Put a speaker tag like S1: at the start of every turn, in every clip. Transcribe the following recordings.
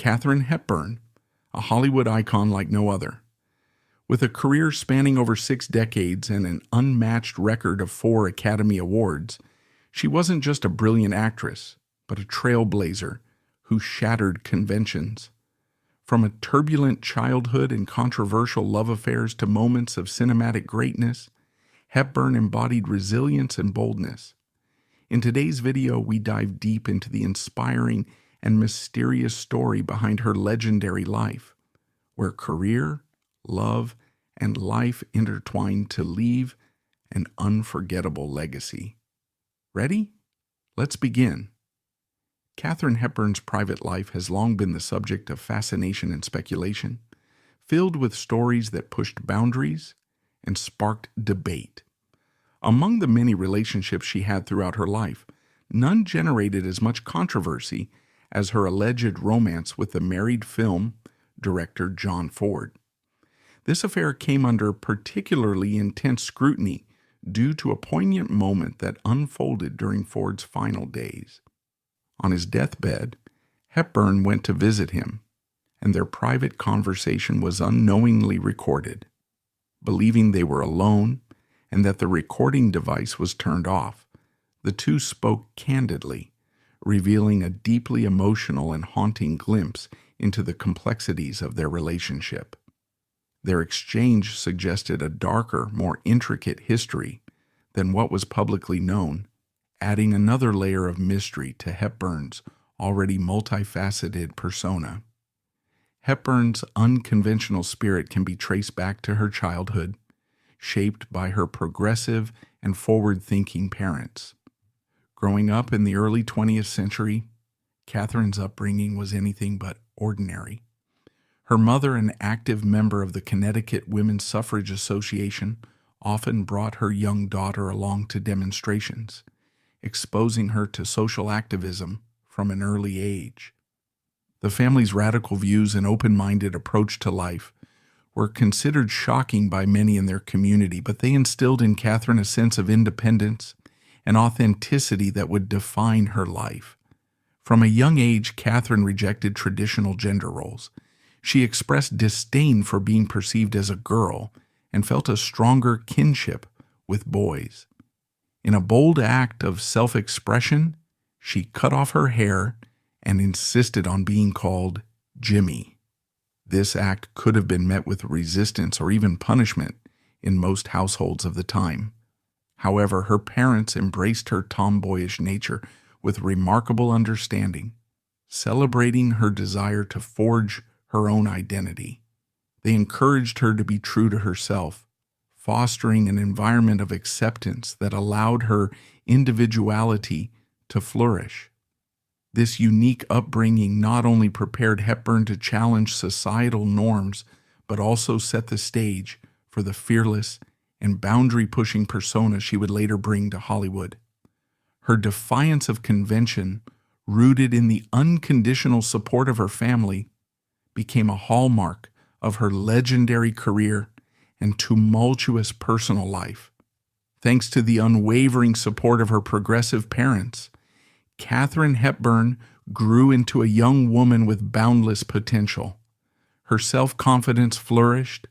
S1: Katharine Hepburn, a Hollywood icon like no other. With a career spanning over 6 decades and an unmatched record of 4 Academy Awards, she wasn't just a brilliant actress, but a trailblazer who shattered conventions. From a turbulent childhood and controversial love affairs to moments of cinematic greatness, Hepburn embodied resilience and boldness. In today's video, we dive deep into the inspiring and mysterious story behind her legendary life, where career, love, and life intertwined to leave an unforgettable legacy. Ready? Let's begin. Katharine Hepburn's private life has long been the subject of fascination and speculation, filled with stories that pushed boundaries and sparked debate. Among the many relationships she had throughout her life, none generated as much controversy as her alleged romance with the married film director John Ford. This affair came under particularly intense scrutiny due to a poignant moment that unfolded during Ford's final days. On his deathbed, Hepburn went to visit him, and their private conversation was unknowingly recorded. Believing they were alone and that the recording device was turned off, the two spoke candidly, revealing a deeply emotional and haunting glimpse into the complexities of their relationship. Their exchange suggested a darker, more intricate history than what was publicly known, adding another layer of mystery to Hepburn's already multifaceted persona. Hepburn's unconventional spirit can be traced back to her childhood, shaped by her progressive and forward-thinking parents. Growing up in the early 20th century, Katharine's upbringing was anything but ordinary. Her mother, an active member of the Connecticut Women's Suffrage Association, often brought her young daughter along to demonstrations, exposing her to social activism from an early age. The family's radical views and open-minded approach to life were considered shocking by many in their community, but they instilled in Katharine a sense of independence and authenticity that would define her life. From a young age, Katharine rejected traditional gender roles. She expressed disdain for being perceived as a girl and felt a stronger kinship with boys. In a bold act of self-expression, she cut off her hair and insisted on being called Jimmy. This act could have been met with resistance or even punishment in most households of the time. However, her parents embraced her tomboyish nature with remarkable understanding, celebrating her desire to forge her own identity. They encouraged her to be true to herself, fostering an environment of acceptance that allowed her individuality to flourish. This unique upbringing not only prepared Hepburn to challenge societal norms, but also set the stage for the fearless and boundary-pushing persona she would later bring to Hollywood. Her defiance of convention, rooted in the unconditional support of her family, became a hallmark of her legendary career and tumultuous personal life. Thanks to the unwavering support of her progressive parents, Katharine Hepburn grew into a young woman with boundless potential. Her self-confidence flourished,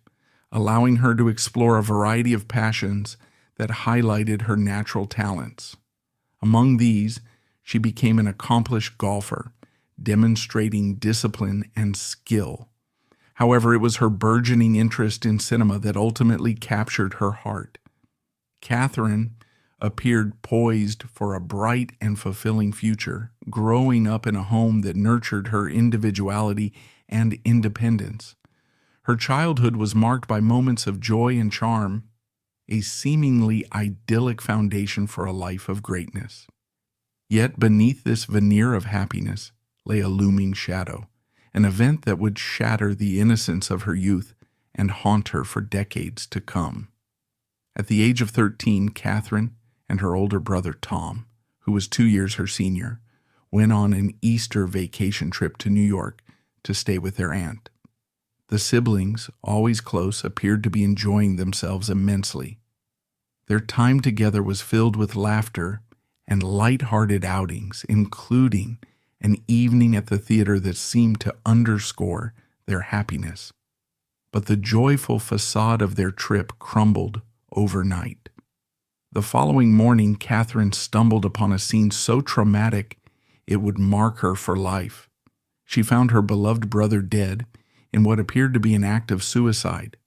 S1: allowing her to explore a variety of passions that highlighted her natural talents. Among these, she became an accomplished golfer, demonstrating discipline and skill. However, it was her burgeoning interest in cinema that ultimately captured her heart. Katharine appeared poised for a bright and fulfilling future, growing up in a home that nurtured her individuality and independence. Her childhood was marked by moments of joy and charm, a seemingly idyllic foundation for a life of greatness. Yet beneath this veneer of happiness lay a looming shadow, an event that would shatter the innocence of her youth and haunt her for decades to come. At the age of 13, Katharine and her older brother Tom, who was 2 years her senior, went on an Easter vacation trip to New York to stay with their aunt. The siblings, always close, appeared to be enjoying themselves immensely. Their time together was filled with laughter and light-hearted outings, including an evening at the theater that seemed to underscore their happiness. But the joyful facade of their trip crumbled overnight. The following morning, Katharine stumbled upon a scene so traumatic it would mark her for life. She found her beloved brother dead in what appeared to be an act of suicide.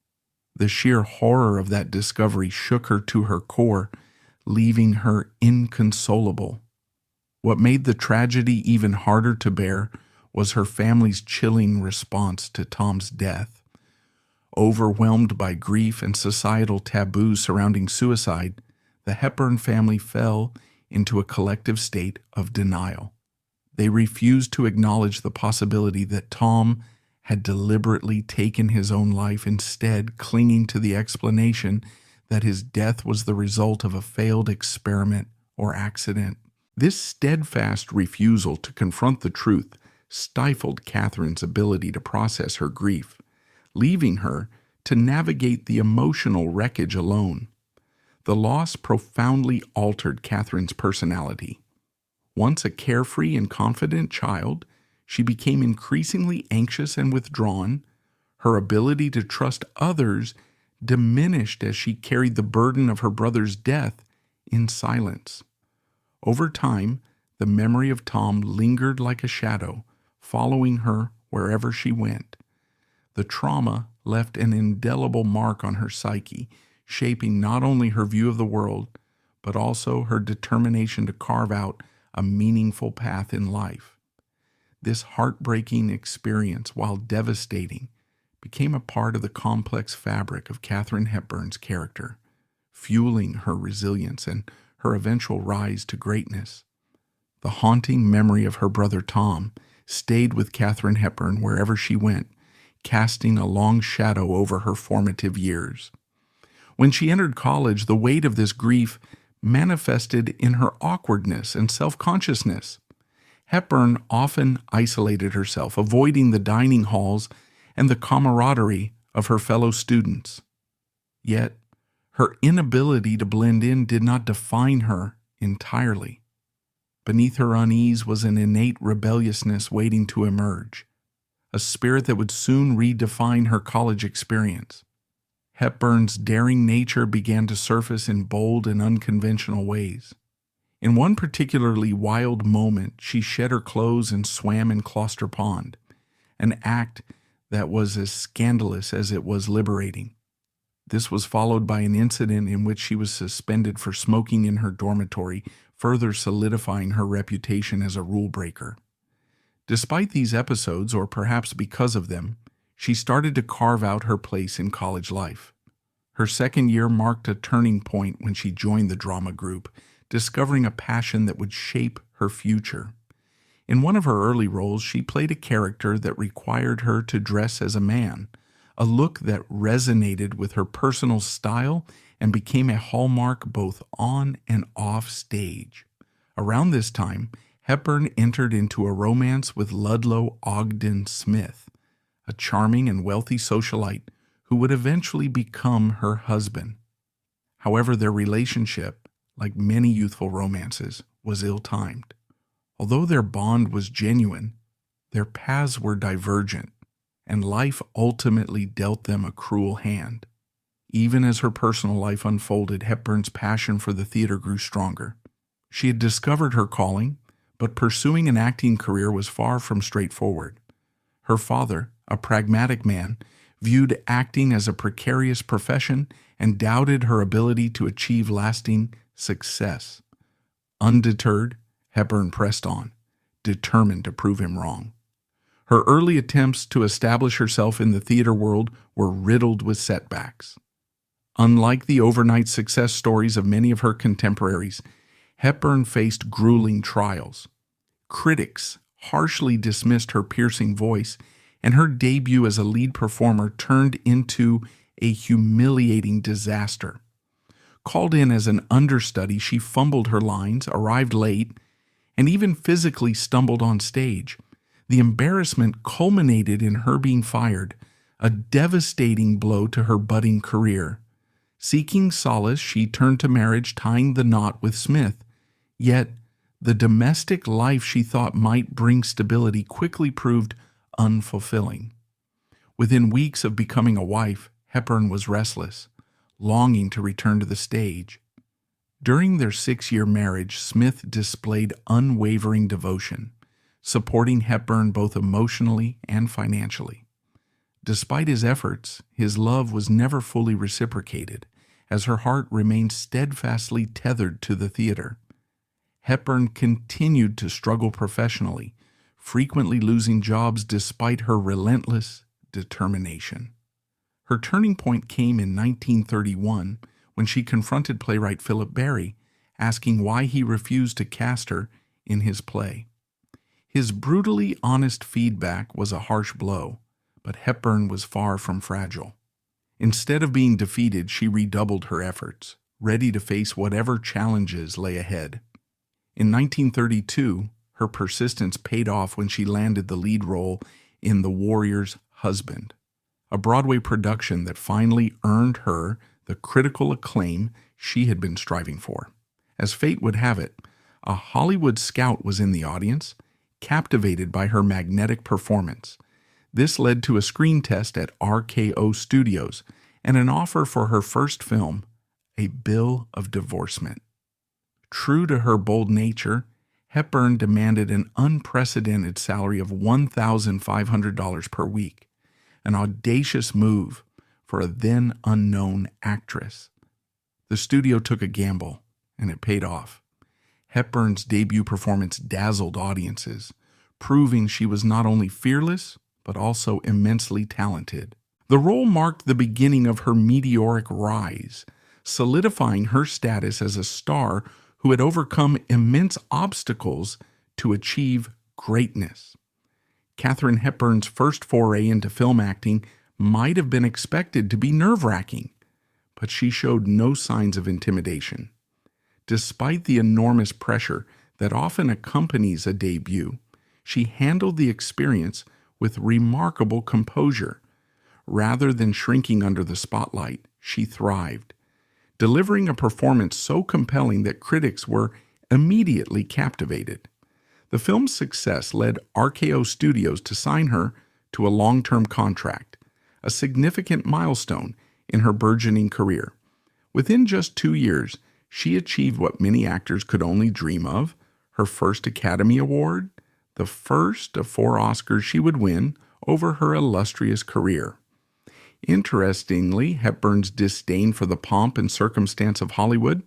S1: The sheer horror of that discovery shook her to her core, leaving her inconsolable. What made the tragedy even harder to bear was her family's chilling response to Tom's death. Overwhelmed by grief and societal taboos surrounding suicide, the Hepburn family fell into a collective state of denial. They refused to acknowledge the possibility that Tom had deliberately taken his own life, instead clinging to the explanation that his death was the result of a failed experiment or accident. This steadfast refusal to confront the truth stifled Katharine's ability to process her grief, leaving her to navigate the emotional wreckage alone. The loss profoundly altered Katharine's personality. Once a carefree and confident child, she became increasingly anxious and withdrawn. Her ability to trust others diminished as she carried the burden of her brother's death in silence. Over time, the memory of Tom lingered like a shadow, following her wherever she went. The trauma left an indelible mark on her psyche, shaping not only her view of the world, but also her determination to carve out a meaningful path in life. This heartbreaking experience, while devastating, became a part of the complex fabric of Katharine Hepburn's character, fueling her resilience and her eventual rise to greatness. The haunting memory of her brother Tom stayed with Katharine Hepburn wherever she went, casting a long shadow over her formative years. When she entered college, the weight of this grief manifested in her awkwardness and self-consciousness. Hepburn often isolated herself, avoiding the dining halls and the camaraderie of her fellow students. Yet, her inability to blend in did not define her entirely. Beneath her unease was an innate rebelliousness waiting to emerge, a spirit that would soon redefine her college experience. Hepburn's daring nature began to surface in bold and unconventional ways. In one particularly wild moment, she shed her clothes and swam in Closter Pond, an act that was as scandalous as it was liberating. This was followed by an incident in which she was suspended for smoking in her dormitory, further solidifying her reputation as a rule breaker. Despite these episodes, or perhaps because of them, she started to carve out her place in college life. Her second year marked a turning point when she joined the drama group, discovering a passion that would shape her future. In one of her early roles, she played a character that required her to dress as a man, a look that resonated with her personal style and became a hallmark both on and off stage. Around this time, Hepburn entered into a romance with Ludlow Ogden Smith, a charming and wealthy socialite who would eventually become her husband. However, their relationship, like many youthful romances, was ill-timed. Although their bond was genuine, their paths were divergent, and life ultimately dealt them a cruel hand. Even as her personal life unfolded, Hepburn's passion for the theater grew stronger. She had discovered her calling, but pursuing an acting career was far from straightforward. Her father, a pragmatic man, viewed acting as a precarious profession and doubted her ability to achieve lasting success. Undeterred, Hepburn pressed on, determined to prove him wrong. Her early attempts to establish herself in the theater world were riddled with setbacks. Unlike the overnight success stories of many of her contemporaries, Hepburn faced grueling trials. Critics harshly dismissed her piercing voice, and her debut as a lead performer turned into a humiliating disaster. Called in as an understudy, she fumbled her lines, arrived late, and even physically stumbled on stage. The embarrassment culminated in her being fired, a devastating blow to her budding career. Seeking solace, she turned to marriage, tying the knot with Smith. Yet, The domestic life she thought might bring stability quickly proved unfulfilling. Within weeks of becoming a wife, Hepburn was restless, longing to return to the stage. During their 6-year marriage, Smith displayed unwavering devotion, supporting Hepburn both emotionally and financially. Despite his efforts, his love was never fully reciprocated, as her heart remained steadfastly tethered to the theater. Hepburn continued to struggle professionally, frequently losing jobs despite her relentless determination. Her turning point came in 1931 when she confronted playwright Philip Barry, asking why he refused to cast her in his play. His brutally honest feedback was a harsh blow, but Hepburn was far from fragile. Instead of being defeated, she redoubled her efforts, ready to face whatever challenges lay ahead. In 1932, her persistence paid off when she landed the lead role in The Warrior's Husband, a Broadway production that finally earned her the critical acclaim she had been striving for. As fate would have it, a Hollywood scout was in the audience, captivated by her magnetic performance. This led to a screen test at RKO Studios and an offer for her first film, A Bill of Divorcement. True to her bold nature, Hepburn demanded an unprecedented salary of $1,500 per week, an audacious move for a then unknown actress. The studio took a gamble, and it paid off. Hepburn's debut performance dazzled audiences, proving she was not only fearless, but also immensely talented. The role marked the beginning of her meteoric rise, solidifying her status as a star who had overcome immense obstacles to achieve greatness. Katharine Hepburn's first foray into film acting might have been expected to be nerve-wracking, but she showed no signs of intimidation. Despite the enormous pressure that often accompanies a debut, she handled the experience with remarkable composure. Rather than shrinking under the spotlight, she thrived, delivering a performance so compelling that critics were immediately captivated. The film's success led RKO Studios to sign her to a long-term contract, a significant milestone in her burgeoning career. Within just 2 years, she achieved what many actors could only dream of: her first Academy Award, the first of 4 Oscars she would win over her illustrious career. Interestingly, Hepburn's disdain for the pomp and circumstance of Hollywood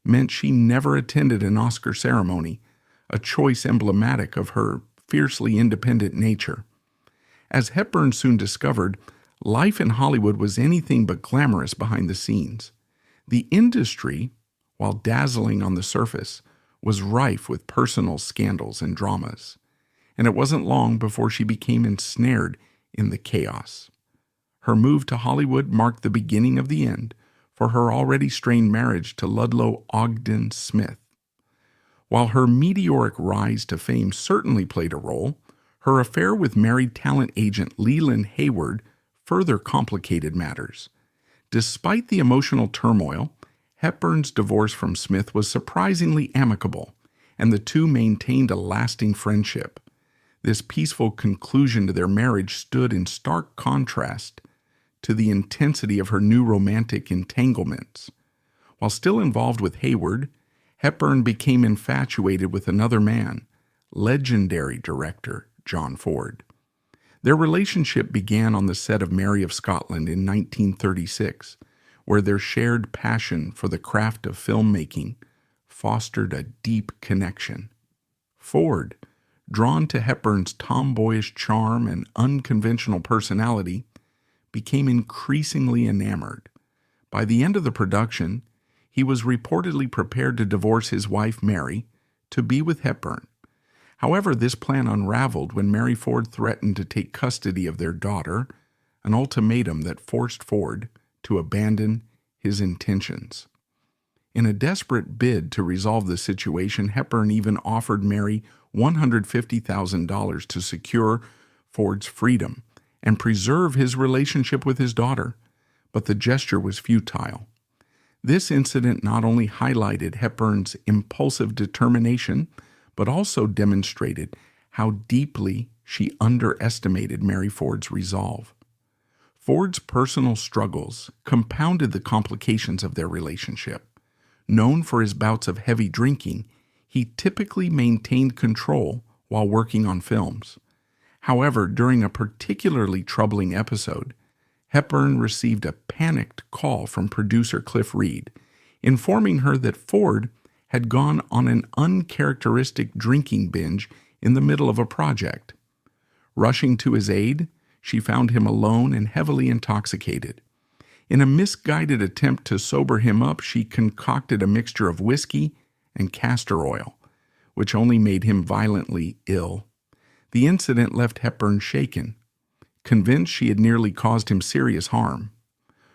S1: meant she never attended an Oscar ceremony, a choice emblematic of her fiercely independent nature. As Hepburn soon discovered, life in Hollywood was anything but glamorous behind the scenes. The industry, while dazzling on the surface, was rife with personal scandals and dramas, and it wasn't long before she became ensnared in the chaos. Her move to Hollywood marked the beginning of the end for her already strained marriage to Ludlow Ogden Smith. While her meteoric rise to fame certainly played a role, her affair with married talent agent Leland Hayward further complicated matters. Despite the emotional turmoil, Hepburn's divorce from Smith was surprisingly amicable, and the two maintained a lasting friendship. This peaceful conclusion to their marriage stood in stark contrast to the intensity of her new romantic entanglements. While still involved with Hayward, Hepburn became infatuated with another man, legendary director John Ford. Their relationship began on the set of Mary of Scotland in 1936, where their shared passion for the craft of filmmaking fostered a deep connection. Ford, drawn to Hepburn's tomboyish charm and unconventional personality, became increasingly enamored. By the end of the production, he was reportedly prepared to divorce his wife Mary to be with Hepburn. However, this plan unraveled when Mary Ford threatened to take custody of their daughter, an ultimatum that forced Ford to abandon his intentions. In a desperate bid to resolve the situation, Hepburn even offered Mary $150,000 to secure Ford's freedom and preserve his relationship with his daughter, but the gesture was futile. This incident not only highlighted Hepburn's impulsive determination, but also demonstrated how deeply she underestimated Mary Ford's resolve. Ford's personal struggles compounded the complications of their relationship. Known for his bouts of heavy drinking, he typically maintained control while working on films. However, during a particularly troubling episode, Hepburn received a panicked call from producer Cliff Reed, informing her that Ford had gone on an uncharacteristic drinking binge in the middle of a project. Rushing to his aid, she found him alone and heavily intoxicated. In a misguided attempt to sober him up, she concocted a mixture of whiskey and castor oil, which only made him violently ill. The incident left Hepburn shaken, convinced she had nearly caused him serious harm.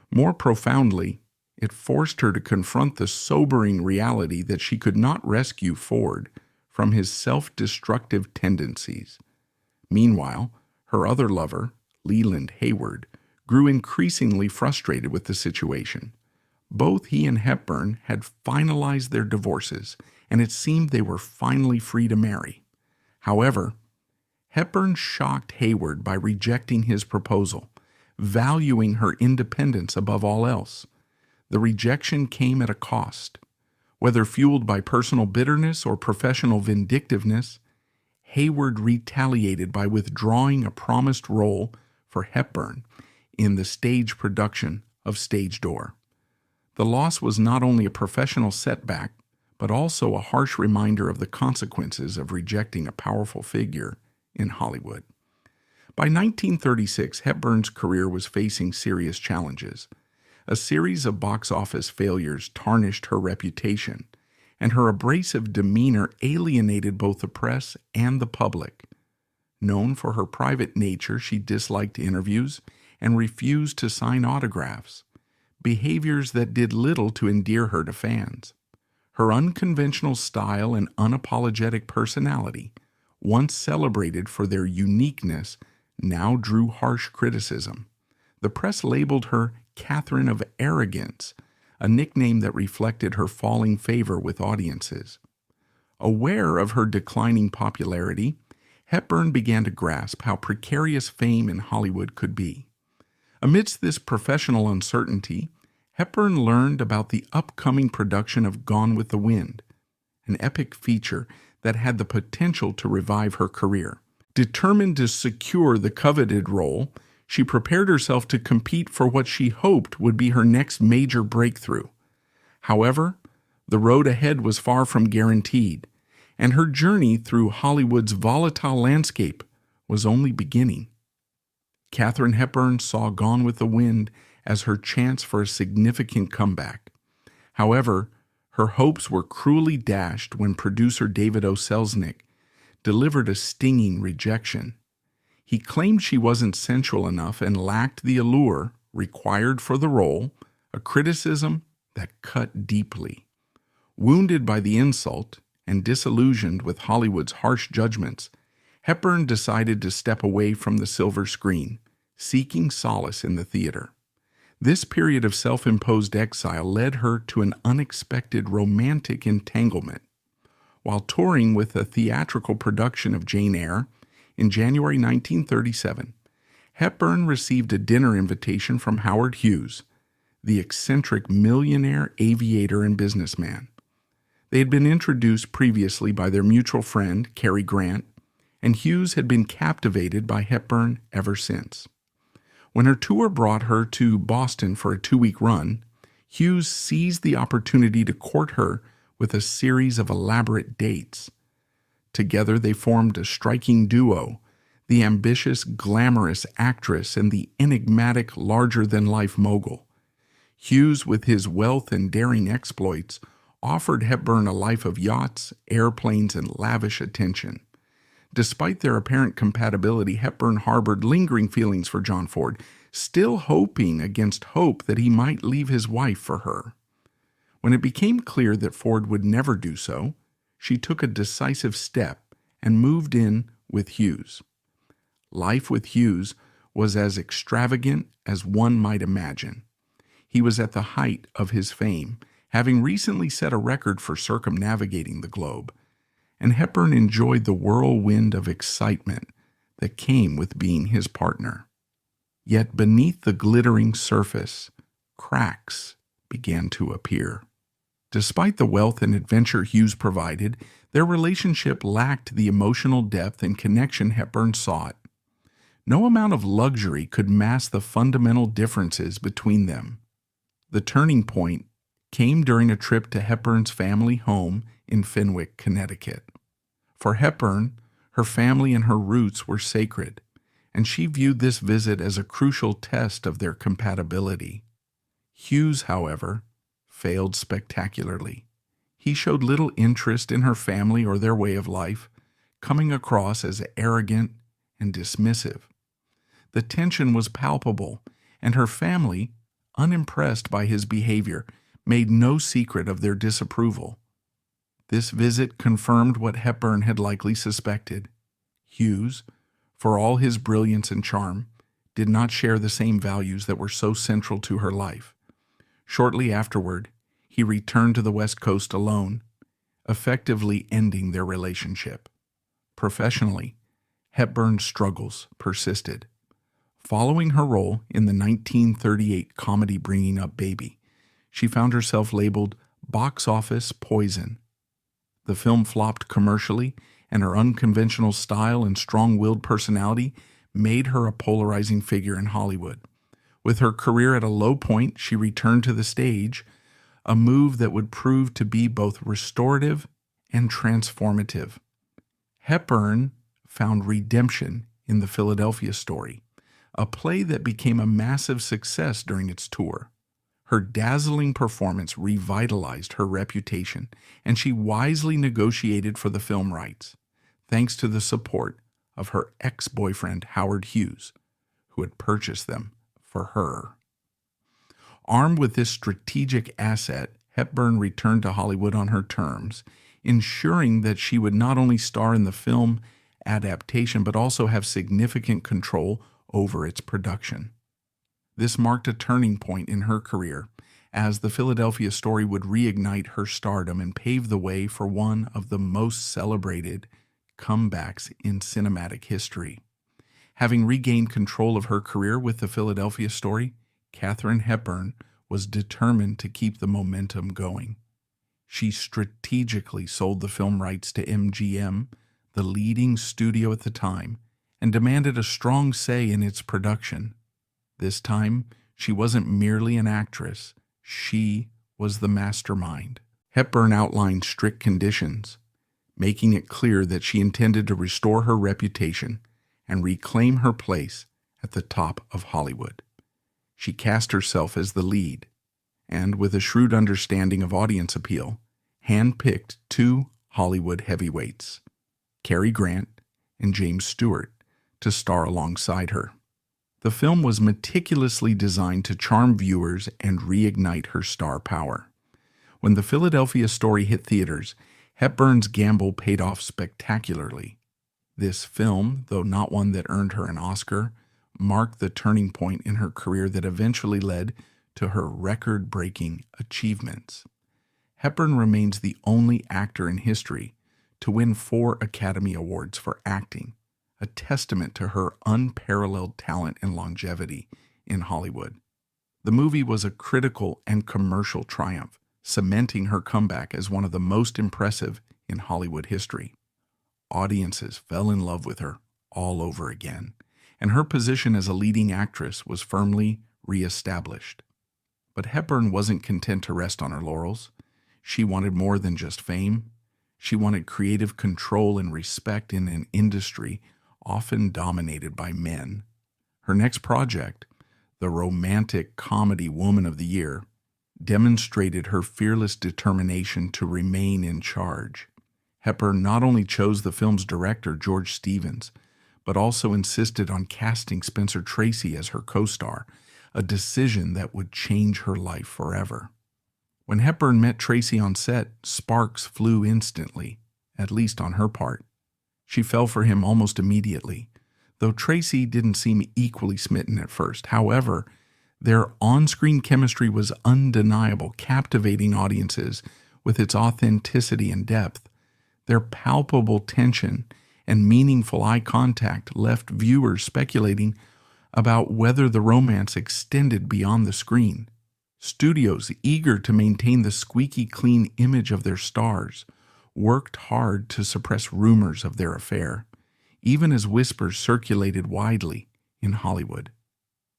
S1: More profoundly, it forced her to confront the sobering reality that she could not rescue Ford from his self-destructive tendencies. Meanwhile, her other lover, Leland Hayward, grew increasingly frustrated with the situation. Both he and Hepburn had finalized their divorces, and it seemed they were finally free to marry. However, Hepburn shocked Hayward by rejecting his proposal, valuing her independence above all else. The rejection came at a cost. Whether fueled by personal bitterness or professional vindictiveness, Hayward retaliated by withdrawing a promised role for Hepburn in the stage production of Stage Door. The loss was not only a professional setback, but also a harsh reminder of the consequences of rejecting a powerful figure in Hollywood. By 1936, Hepburn's career was facing serious challenges. A series of box office failures tarnished her reputation, and her abrasive demeanor alienated both the press and the public. Known for her private nature, she disliked interviews and refused to sign autographs, behaviors that did little to endear her to fans. Her unconventional style and unapologetic personality, once celebrated for their uniqueness, now drew harsh criticism. The press labeled her Katharine of Arrogance, a nickname that reflected her falling favor with audiences. Aware of her declining popularity, Hepburn began to grasp how precarious fame in Hollywood could be. Amidst this professional uncertainty, Hepburn learned about the upcoming production of Gone with the Wind, an epic feature that had the potential to revive her career. Determined to secure the coveted role, she prepared herself to compete for what she hoped would be her next major breakthrough. However, the road ahead was far from guaranteed, and her journey through Hollywood's volatile landscape was only beginning. Katharine Hepburn saw Gone with the Wind as her chance for a significant comeback. However, her hopes were cruelly dashed when producer David O. Selznick delivered a stinging rejection. He claimed she wasn't sensual enough and lacked the allure required for the role, a criticism that cut deeply. Wounded by the insult and disillusioned with Hollywood's harsh judgments, Hepburn decided to step away from the silver screen, seeking solace in the theater. This period of self-imposed exile led her to an unexpected romantic entanglement. While touring with a theatrical production of Jane Eyre in January 1937, Hepburn received a dinner invitation from Howard Hughes, the eccentric millionaire aviator and businessman. They had been introduced previously by their mutual friend, Cary Grant, and Hughes had been captivated by Hepburn ever since. When her tour brought her to Boston for a 2-week run, Hughes seized the opportunity to court her with a series of elaborate dates. Together they formed a striking duo, the ambitious, glamorous actress and the enigmatic, larger-than-life mogul. Hughes, with his wealth and daring exploits, offered Hepburn a life of yachts, airplanes, and lavish attention. Despite their apparent compatibility, Hepburn harbored lingering feelings for John Ford, still hoping against hope that he might leave his wife for her. When it became clear that Ford would never do so, she took a decisive step and moved in with Hughes. Life with Hughes was as extravagant as one might imagine. He was at the height of his fame, having recently set a record for circumnavigating the globe. and Hepburn enjoyed the whirlwind of excitement that came with being his partner. Yet beneath the glittering surface, cracks began to appear. Despite the wealth and adventure Hughes provided, their relationship lacked the emotional depth and connection Hepburn sought. No amount of luxury could mask the fundamental differences between them. The turning point came during a trip to Hepburn's family home in Fenwick, Connecticut. For Hepburn, her family and her roots were sacred, and she viewed this visit as a crucial test of their compatibility. Hughes, however, failed spectacularly. He showed little interest in her family or their way of life, coming across as arrogant and dismissive. The tension was palpable, and her family, unimpressed by his behavior, made no secret of their disapproval. This visit confirmed what Hepburn had likely suspected. Hughes, for all his brilliance and charm, did not share the same values that were so central to her life. Shortly afterward, he returned to the West Coast alone, effectively ending their relationship. Professionally, Hepburn's struggles persisted. Following her role in the 1938 comedy Bringing Up Baby, she found herself labeled box office poison. The film flopped commercially, and her unconventional style and strong-willed personality made her a polarizing figure in Hollywood. With her career at a low point, she returned to the stage, a move that would prove to be both restorative and transformative. Hepburn found redemption in the Philadelphia Story, a play that became a massive success during its tour. Her dazzling performance revitalized her reputation, and she wisely negotiated for the film rights, thanks to the support of her ex-boyfriend Howard Hughes, who had purchased them for her. Armed with this strategic asset, Hepburn returned to Hollywood on her terms, ensuring that she would not only star in the film adaptation but also have significant control over its production. This marked a turning point in her career, as the Philadelphia Story would reignite her stardom and pave the way for one of the most celebrated comebacks in cinematic history. Having regained control of her career with the Philadelphia Story, Katharine Hepburn was determined to keep the momentum going. She strategically sold the film rights to MGM, the leading studio at the time, and demanded a strong say in its production. This time, she wasn't merely an actress, she was the mastermind. Hepburn outlined strict conditions, making it clear that she intended to restore her reputation and reclaim her place at the top of Hollywood. She cast herself as the lead, and with a shrewd understanding of audience appeal, handpicked two Hollywood heavyweights, Cary Grant and James Stewart, to star alongside her. The film was meticulously designed to charm viewers and reignite her star power. When the Philadelphia Story hit theaters, Hepburn's gamble paid off spectacularly. This film, though not one that earned her an Oscar, marked the turning point in her career that eventually led to her record-breaking achievements. Hepburn remains the only actor in history to win 4 Academy Awards for acting, a testament to her unparalleled talent and longevity in Hollywood. The movie was a critical and commercial triumph, cementing her comeback as one of the most impressive in Hollywood history. Audiences fell in love with her all over again, and her position as a leading actress was firmly reestablished. But Hepburn wasn't content to rest on her laurels. She wanted more than just fame. She wanted creative control and respect in an industry often dominated by men. Her next project, the romantic comedy Woman of the Year, demonstrated her fearless determination to remain in charge. Hepburn not only chose the film's director, George Stevens, but also insisted on casting Spencer Tracy as her co-star, a decision that would change her life forever. When Hepburn met Tracy on set, sparks flew instantly, at least on her part. She fell for him almost immediately, though Tracy didn't seem equally smitten at first. However, their on-screen chemistry was undeniable, captivating audiences with its authenticity and depth. Their palpable tension and meaningful eye contact left viewers speculating about whether the romance extended beyond the screen. Studios, eager to maintain the squeaky clean image of their stars, worked hard to suppress rumors of their affair, even as whispers circulated widely in Hollywood.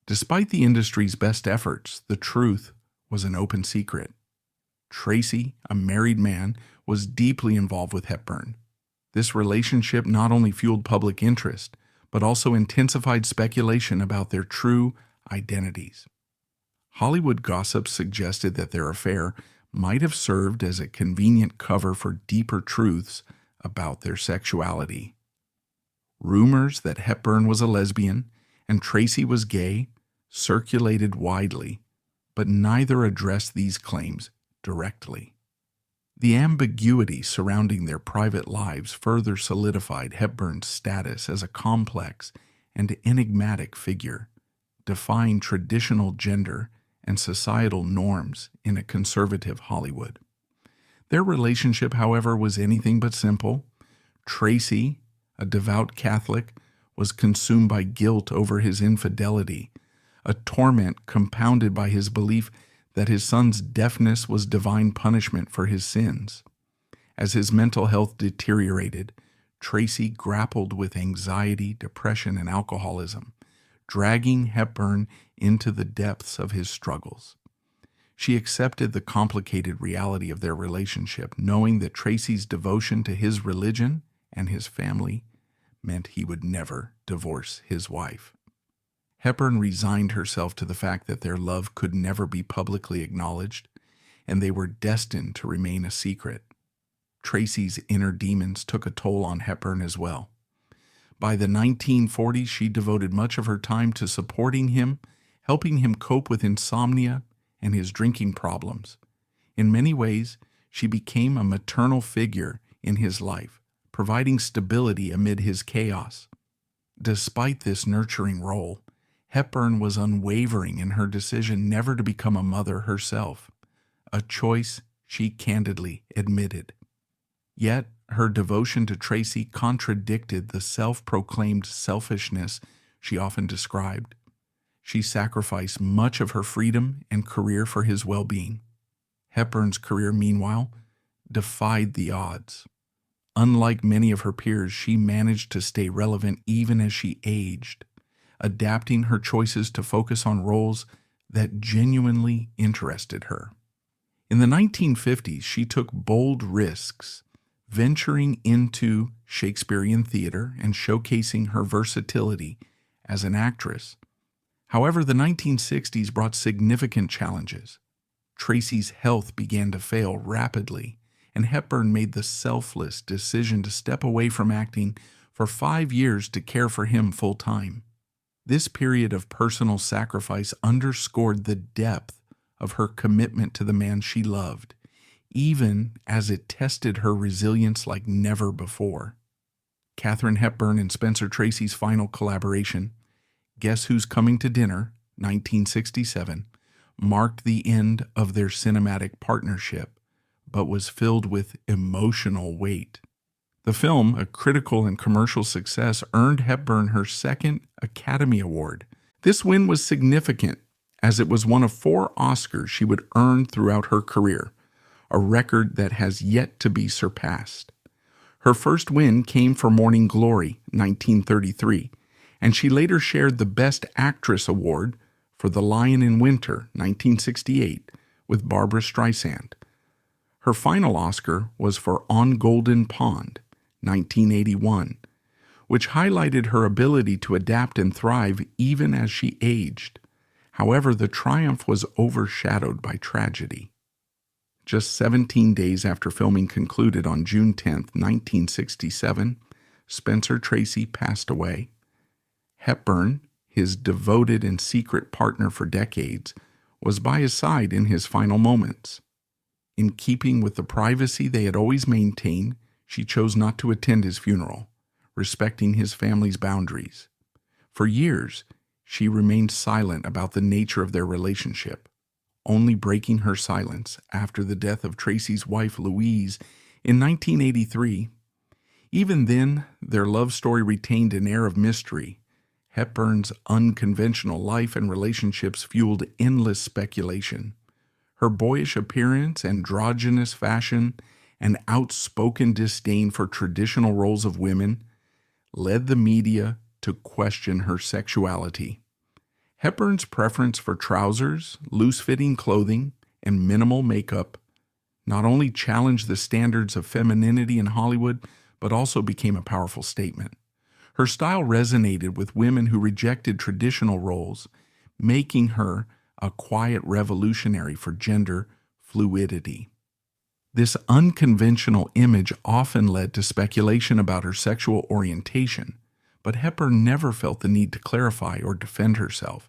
S1: Despite the industry's best efforts, the truth was an open secret. Tracy, a married man, was deeply involved with Hepburn. This relationship not only fueled public interest, but also intensified speculation about their true identities. Hollywood gossip suggested that their affair might have served as a convenient cover for deeper truths about their sexuality. Rumors that Hepburn was a lesbian and Tracy was gay circulated widely, but neither addressed these claims directly. The ambiguity surrounding their private lives further solidified Hepburn's status as a complex and enigmatic figure, defying traditional gender and societal norms in a conservative Hollywood. Their relationship, however, was anything but simple. Tracy, a devout Catholic, was consumed by guilt over his infidelity, a torment compounded by his belief that his son's deafness was divine punishment for his sins. As his mental health deteriorated, Tracy grappled with anxiety, depression, and alcoholism, dragging Hepburn into the depths of his struggles. She accepted the complicated reality of their relationship, knowing that Tracy's devotion to his religion and his family meant he would never divorce his wife. Hepburn resigned herself to the fact that their love could never be publicly acknowledged, and they were destined to remain a secret. Tracy's inner demons took a toll on Hepburn as well. By the 1940s, she devoted much of her time to supporting him, helping him cope with insomnia and his drinking problems. In many ways, she became a maternal figure in his life, providing stability amid his chaos. Despite this nurturing role, Hepburn was unwavering in her decision never to become a mother herself, a choice she candidly admitted. Yet, her devotion to Tracy contradicted the self-proclaimed selfishness she often described. She sacrificed much of her freedom and career for his well-being. Hepburn's career, meanwhile, defied the odds. Unlike many of her peers, she managed to stay relevant even as she aged, adapting her choices to focus on roles that genuinely interested her. In the 1950s, she took bold risks, venturing into Shakespearean theater and showcasing her versatility as an actress. However, the 1960s brought significant challenges. Tracy's health began to fail rapidly, and Hepburn made the selfless decision to step away from acting for 5 years to care for him full-time. This period of personal sacrifice underscored the depth of her commitment to the man she loved, even as it tested her resilience like never before. Katharine Hepburn and Spencer Tracy's final collaboration, Guess Who's Coming to Dinner, 1967, marked the end of their cinematic partnership, but was filled with emotional weight. The film, a critical and commercial success, earned Hepburn her second Academy Award. This win was significant, as it was one of 4 Oscars she would earn throughout her career, a record that has yet to be surpassed. Her first win came for Morning Glory, 1933, and she later shared the Best Actress Award for The Lion in Winter, 1968, with Barbra Streisand. Her final Oscar was for On Golden Pond, 1981, which highlighted her ability to adapt and thrive even as she aged. However, the triumph was overshadowed by tragedy. Just 17 days after filming concluded on June 10, 1967, Spencer Tracy passed away. Hepburn, his devoted and secret partner for decades, was by his side in his final moments. In keeping with the privacy they had always maintained, she chose not to attend his funeral, respecting his family's boundaries. For years, she remained silent about the nature of their relationship, only breaking her silence after the death of Tracy's wife Louise in 1983 Even then, their love story retained an air of mystery. Hepburn's unconventional life and relationships fueled endless speculation. Her boyish appearance, androgynous fashion, and outspoken disdain for traditional roles of women led the media to question her sexuality. Hepburn's preference for trousers, loose-fitting clothing, and minimal makeup not only challenged the standards of femininity in Hollywood, but also became a powerful statement. Her style resonated with women who rejected traditional roles, making her a quiet revolutionary for gender fluidity. This unconventional image often led to speculation about her sexual orientation, but Hepburn never felt the need to clarify or defend herself,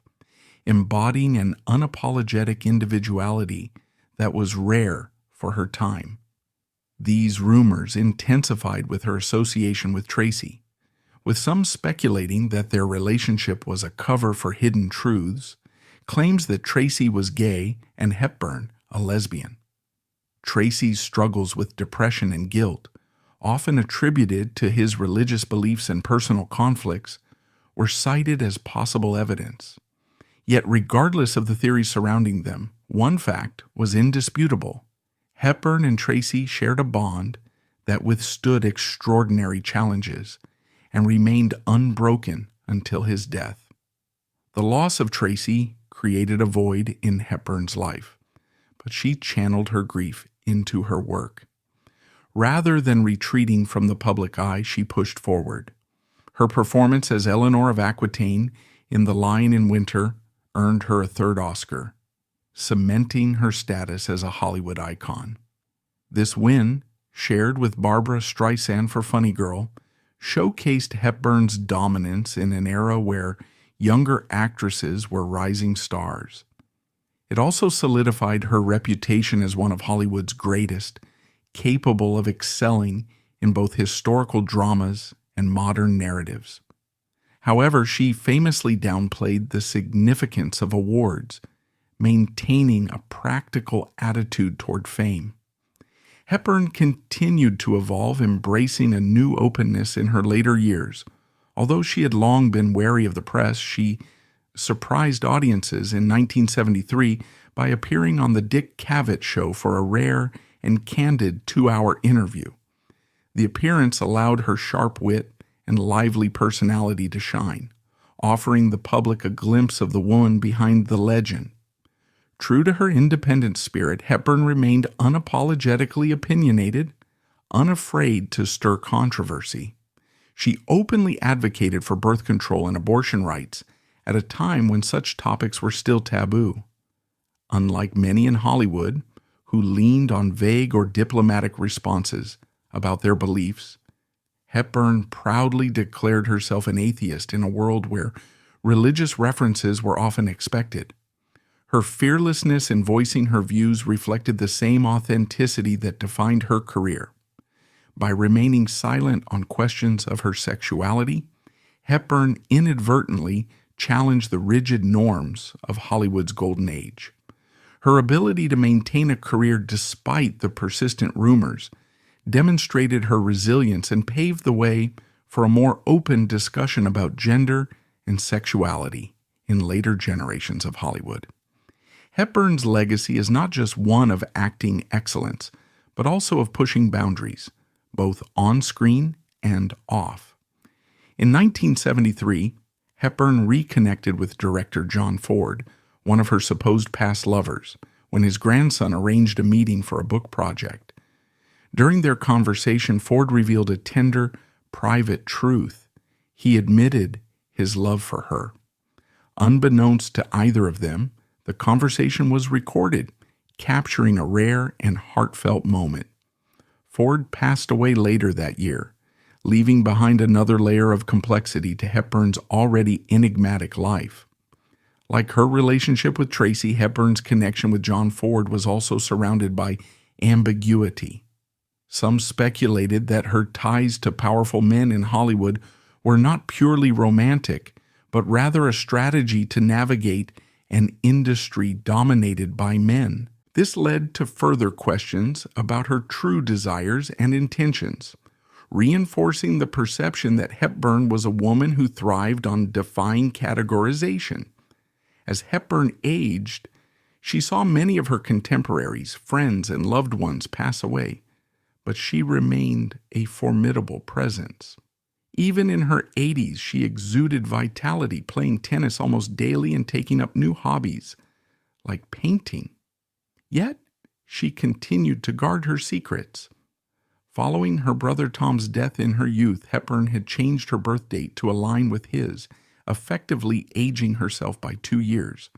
S1: embodying an unapologetic individuality that was rare for her time. These rumors intensified with her association with Tracy, with some speculating that their relationship was a cover for hidden truths, claims that Tracy was gay and Hepburn a lesbian. Tracy's struggles with depression and guilt, often attributed to his religious beliefs and personal conflicts, were cited as possible evidence. Yet regardless of the theories surrounding them, one fact was indisputable. Hepburn and Tracy shared a bond that withstood extraordinary challenges and remained unbroken until his death. The loss of Tracy created a void in Hepburn's life, but she channeled her grief into her work. Rather than retreating from the public eye, she pushed forward. Her performance as Eleanor of Aquitaine in The Lion in Winter earned her a third Oscar, cementing her status as a Hollywood icon. This win, shared with Barbra Streisand for Funny Girl, showcased Hepburn's dominance in an era where younger actresses were rising stars. It also solidified her reputation as one of Hollywood's greatest, capable of excelling in both historical dramas and modern narratives. However, she famously downplayed the significance of awards, maintaining a practical attitude toward fame. Hepburn continued to evolve, embracing a new openness in her later years. Although she had long been wary of the press, she surprised audiences in 1973 by appearing on the Dick Cavett Show for a rare and candid 2-hour interview. The appearance allowed her sharp wit and lively personality to shine, offering the public a glimpse of the woman behind the legend. True to her independent spirit, Hepburn remained unapologetically opinionated, unafraid to stir controversy. She openly advocated for birth control and abortion rights at a time when such topics were still taboo. Unlike many in Hollywood, who leaned on vague or diplomatic responses about their beliefs, Hepburn proudly declared herself an atheist in a world where religious references were often expected. Her fearlessness in voicing her views reflected the same authenticity that defined her career. By remaining silent on questions of her sexuality, Hepburn inadvertently challenged the rigid norms of Hollywood's golden age. Her ability to maintain a career despite the persistent rumors demonstrated her resilience and paved the way for a more open discussion about gender and sexuality in later generations of Hollywood. Hepburn's legacy is not just one of acting excellence, but also of pushing boundaries, both on screen and off. In 1973, Hepburn reconnected with director John Ford, one of her supposed past lovers, when his grandson arranged a meeting for a book project. During their conversation, Ford revealed a tender, private truth. He admitted his love for her. Unbeknownst to either of them, the conversation was recorded, capturing a rare and heartfelt moment. Ford passed away later that year, leaving behind another layer of complexity to Hepburn's already enigmatic life. Like her relationship with Tracy, Hepburn's connection with John Ford was also surrounded by ambiguity. Some speculated that her ties to powerful men in Hollywood were not purely romantic, but rather a strategy to navigate an industry dominated by men. This led to further questions about her true desires and intentions. reinforcing the perception that Hepburn was a woman who thrived on defying categorization. As Hepburn aged, she saw many of her contemporaries, friends, and loved ones pass away, but she remained a formidable presence. Even in her 80s, she exuded vitality, playing tennis almost daily and taking up new hobbies, like painting. Yet, she continued to guard her secrets. Following her brother Tom's death in her youth, Hepburn had changed her birth date to align with his, effectively aging herself by 2 years.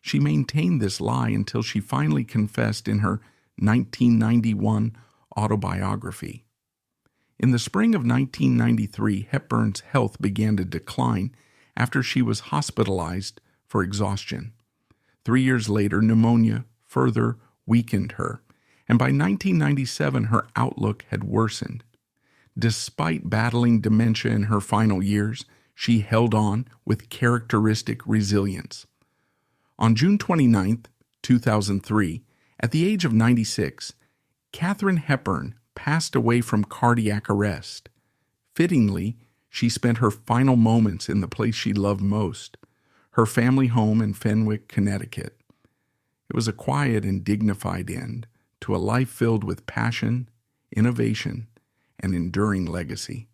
S1: She maintained this lie until she finally confessed in her 1991 autobiography. In the spring of 1993, Hepburn's health began to decline after she was hospitalized for exhaustion. 3 years later, pneumonia further weakened her, and by 1997 her outlook had worsened. Despite battling dementia in her final years, she held on with characteristic resilience. On June 29, 2003, at the age of 96, Katharine Hepburn passed away from cardiac arrest. Fittingly, she spent her final moments in the place she loved most, her family home in Fenwick, Connecticut. It was a quiet and dignified end to a life filled with passion, innovation, and enduring legacy.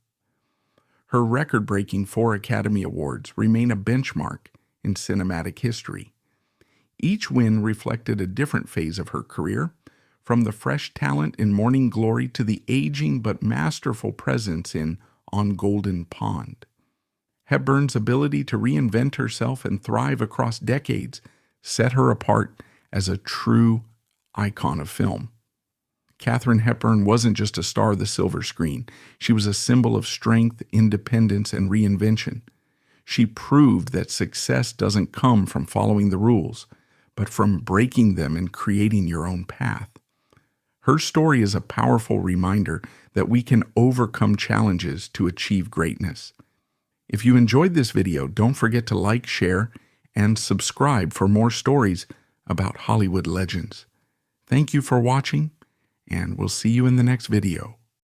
S1: Her record-breaking 4 Academy Awards remain a benchmark in cinematic history. Each win reflected a different phase of her career, from the fresh talent in Morning Glory to the aging but masterful presence in On Golden Pond. Hepburn's ability to reinvent herself and thrive across decades set her apart as a true icon of film. Katharine Hepburn wasn't just a star of the silver screen. She was a symbol of strength, independence, and reinvention. She proved that success doesn't come from following the rules, but from breaking them and creating your own path. Her story is a powerful reminder that we can overcome challenges to achieve greatness. If you enjoyed this video, don't forget to like, share, and subscribe for more stories about Hollywood legends. Thank you for watching, and we'll see you in the next video.